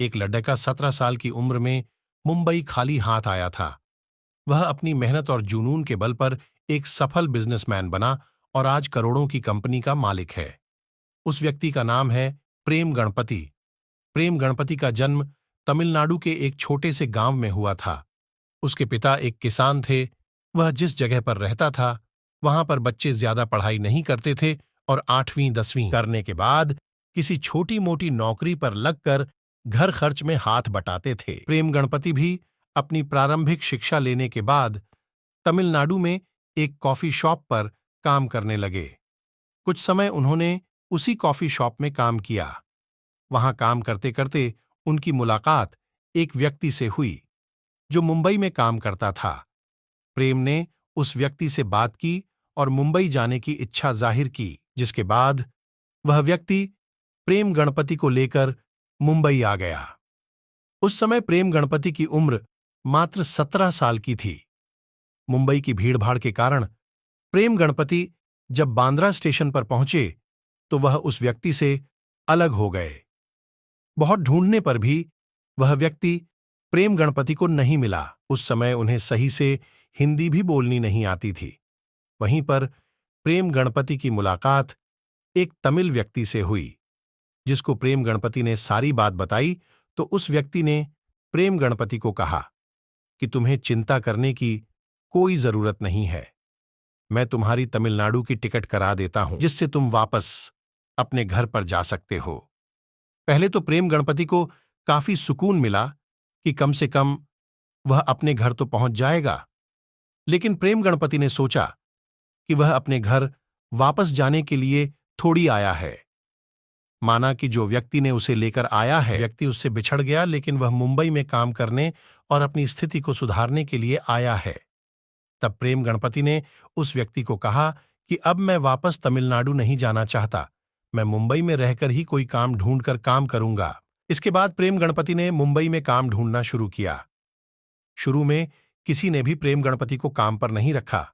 एक लड़का 17 साल की उम्र में मुंबई खाली हाथ आया था। वह अपनी मेहनत और जुनून के बल पर एक सफल बिजनेसमैन बना और आज करोड़ों की कंपनी का मालिक है। उस व्यक्ति का नाम है प्रेम गणपति। प्रेम गणपति का जन्म तमिलनाडु के एक छोटे से गांव में हुआ था। उसके पिता एक किसान थे। वह जिस जगह पर रहता था, वहां पर बच्चे ज्यादा पढ़ाई नहीं करते थे और 8वीं 10वीं करने के बाद किसी छोटी मोटी नौकरी पर लगकर घर खर्च में हाथ बटाते थे। प्रेम गणपति भी अपनी प्रारंभिक शिक्षा लेने के बाद तमिलनाडु में एक कॉफी शॉप पर काम करने लगे। कुछ समय उन्होंने उसी कॉफी शॉप में काम किया। वहां काम करते करते उनकी मुलाकात एक व्यक्ति से हुई जो मुंबई में काम करता था। प्रेम ने उस व्यक्ति से बात की और मुंबई जाने की इच्छा जाहिर की, जिसके बाद वह व्यक्ति प्रेम गणपति को लेकर मुंबई आ गया। उस समय प्रेम गणपति की उम्र मात्र 17 साल की थी। मुंबई की भीड़भाड़ के कारण प्रेम गणपति जब बांद्रा स्टेशन पर पहुंचे तो वह उस व्यक्ति से अलग हो गए। बहुत ढूंढने पर भी वह व्यक्ति प्रेम गणपति को नहीं मिला। उस समय उन्हें सही से हिंदी भी बोलनी नहीं आती थी। वहीं पर प्रेम गणपति की मुलाकात एक तमिल व्यक्ति से हुई, जिसको प्रेम गणपति ने सारी बात बताई तो उस व्यक्ति ने प्रेम गणपति को कहा कि तुम्हें चिंता करने की कोई जरूरत नहीं है। मैं तुम्हारी तमिलनाडु की टिकट करा देता हूं, जिससे तुम वापस अपने घर पर जा सकते हो। पहले तो प्रेम गणपति को काफी सुकून मिला कि कम से कम वह अपने घर तो पहुंच जाएगा। लेकिन प्रेम गणपति ने सोचा कि वह अपने घर वापस जाने के लिए थोड़ी आया है। माना कि जो व्यक्ति ने उसे लेकर आया है, व्यक्ति उससे बिछड़ गया, लेकिन वह मुंबई में काम करने और अपनी स्थिति को सुधारने के लिए आया है। तब प्रेम गणपति ने उस व्यक्ति को कहा कि अब मैं वापस तमिलनाडु नहीं जाना चाहता, मैं मुंबई में रहकर ही कोई काम ढूंढकर काम करूंगा। इसके बाद प्रेम गणपति ने मुंबई में काम ढूंढना शुरू किया। शुरू में किसी ने भी प्रेम गणपति को काम पर नहीं रखा,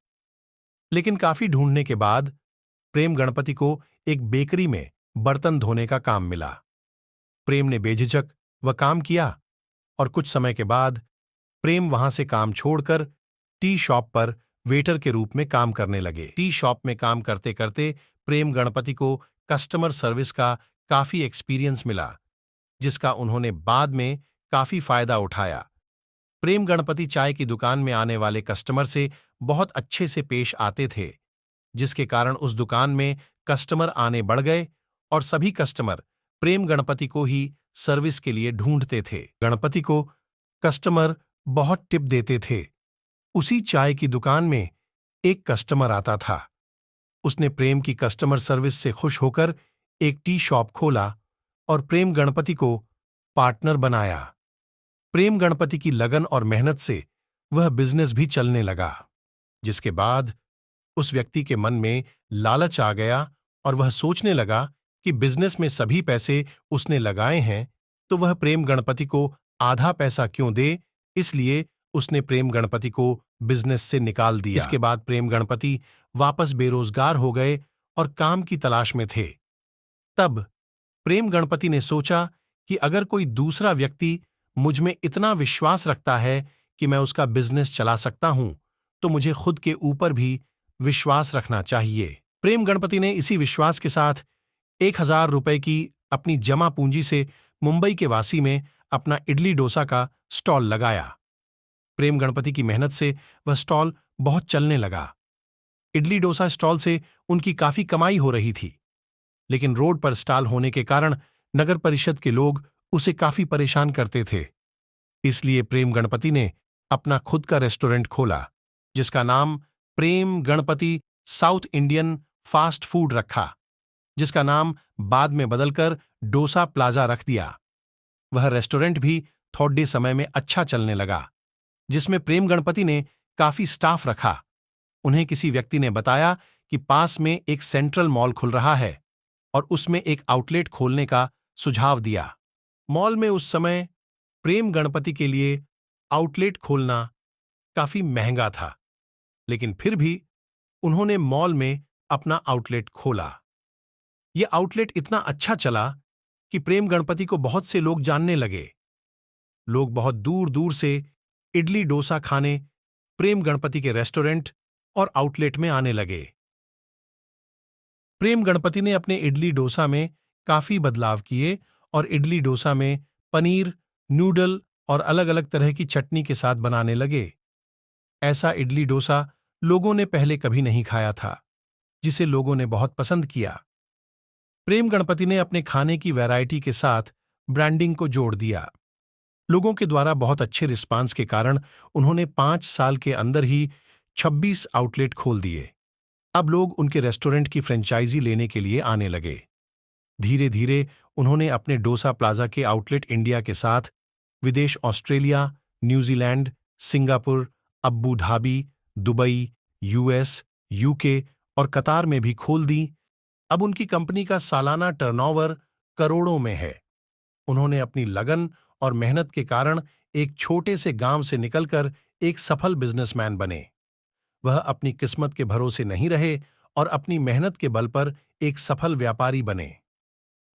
लेकिन काफी ढूंढने के बाद प्रेम गणपति को एक बेकरी में बर्तन धोने का काम मिला। प्रेम ने बेझिझक वह काम किया और कुछ समय के बाद प्रेम वहां से काम छोड़कर टी शॉप पर वेटर के रूप में काम करने लगे। टी शॉप में काम करते करते प्रेम गणपति को कस्टमर सर्विस का काफी एक्सपीरियंस मिला, जिसका उन्होंने बाद में काफी फायदा उठाया। प्रेम गणपति चाय की दुकान में आने वाले कस्टमर से बहुत अच्छे से पेश आते थे, जिसके कारण उस दुकान में कस्टमर आने बढ़ गए और सभी कस्टमर प्रेम गणपति को ही सर्विस के लिए ढूंढते थे। गणपति को कस्टमर बहुत टिप देते थे। उसी चाय की दुकान में एक कस्टमर आता था। उसने प्रेम की कस्टमर सर्विस से खुश होकर एक टी शॉप खोला और प्रेम गणपति को पार्टनर बनाया। प्रेम गणपति की लगन और मेहनत से वह बिजनेस भी चलने लगा, जिसके बाद उस व्यक्ति के मन में लालच आ गया और वह सोचने लगा कि बिजनेस में सभी पैसे उसने लगाए हैं तो वह प्रेम गणपति को आधा पैसा क्यों दे। इसलिए उसने प्रेम गणपति को बिजनेस से निकाल दिया। इसके बाद प्रेम गणपति वापस बेरोजगार हो गए और काम की तलाश में थे। तब प्रेम गणपति ने सोचा कि अगर कोई दूसरा व्यक्ति मुझ में इतना विश्वास रखता है कि मैं उसका बिजनेस चला सकता हूं, तो मुझे खुद के ऊपर भी विश्वास रखना चाहिए। प्रेम गणपति ने इसी विश्वास के साथ 1000 रुपए की अपनी जमा पूंजी से मुंबई के वासी में अपना इडली डोसा का स्टॉल लगाया। प्रेम गणपति की मेहनत से वह स्टॉल बहुत चलने लगा। इडली डोसा स्टॉल से उनकी काफी कमाई हो रही थी, लेकिन रोड पर स्टॉल होने के कारण नगर परिषद के लोग उसे काफी परेशान करते थे। इसलिए प्रेम गणपति ने अपना खुद का रेस्टोरेंट खोला, जिसका नाम Prem Ganpati south Indian fast food रखा, जिसका नाम बाद में बदलकर डोसा प्लाजा रख दिया। वह रेस्टोरेंट भी थोड़े समय में अच्छा चलने लगा, जिसमें प्रेम गणपति ने काफी स्टाफ रखा। उन्हें किसी व्यक्ति ने बताया कि पास में एक सेंट्रल मॉल खुल रहा है और उसमें एक आउटलेट खोलने का सुझाव दिया। मॉल में उस समय प्रेम गणपति के लिए आउटलेट खोलना काफी महंगा था, लेकिन फिर भी उन्होंने मॉल में अपना आउटलेट खोला। यह आउटलेट इतना अच्छा चला कि प्रेम गणपति को बहुत से लोग जानने लगे। लोग बहुत दूर दूर से इडली डोसा खाने प्रेम गणपति के रेस्टोरेंट और आउटलेट में आने लगे। प्रेम गणपति ने अपने इडली डोसा में काफी बदलाव किए और इडली डोसा में पनीर, नूडल और अलग अलग तरह की चटनी के साथ बनाने लगे। ऐसा इडली डोसा लोगों ने पहले कभी नहीं खाया था, जिसे लोगों ने बहुत पसंद किया। प्रेम गणपति ने अपने खाने की वैरायटी के साथ ब्रांडिंग को जोड़ दिया। लोगों के द्वारा बहुत अच्छे रिस्पांस के कारण उन्होंने 5 साल के अंदर ही 26 आउटलेट खोल दिए। अब लोग उनके रेस्टोरेंट की फ्रेंचाइजी लेने के लिए आने लगे। धीरे धीरे उन्होंने अपने डोसा प्लाजा के आउटलेट इंडिया के साथ विदेश ऑस्ट्रेलिया, न्यूजीलैंड, सिंगापुर, अब्बू धाबी, दुबई, यूएस, यूके और कतार में भी खोल दी। अब उनकी कंपनी का सालाना टर्नओवर करोड़ों में है। उन्होंने अपनी लगन और मेहनत के कारण एक छोटे से गांव से निकलकर एक सफल बिजनेसमैन बने। वह अपनी किस्मत के भरोसे नहीं रहे और अपनी मेहनत के बल पर एक सफल व्यापारी बने।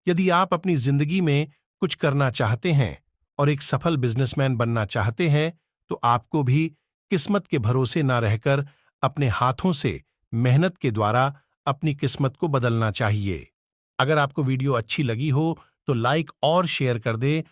यदि आप अपनी जिंदगी में कुछ करना चाहते हैं और एक सफल बिजनेसमैन बनना चाहते हैं, तो आपको भी किस्मत के भरोसे न रहकर अपने हाथों से मेहनत के द्वारा अपनी किस्मत को बदलना चाहिए। अगर आपको वीडियो अच्छी लगी हो तो लाइक और शेयर कर दें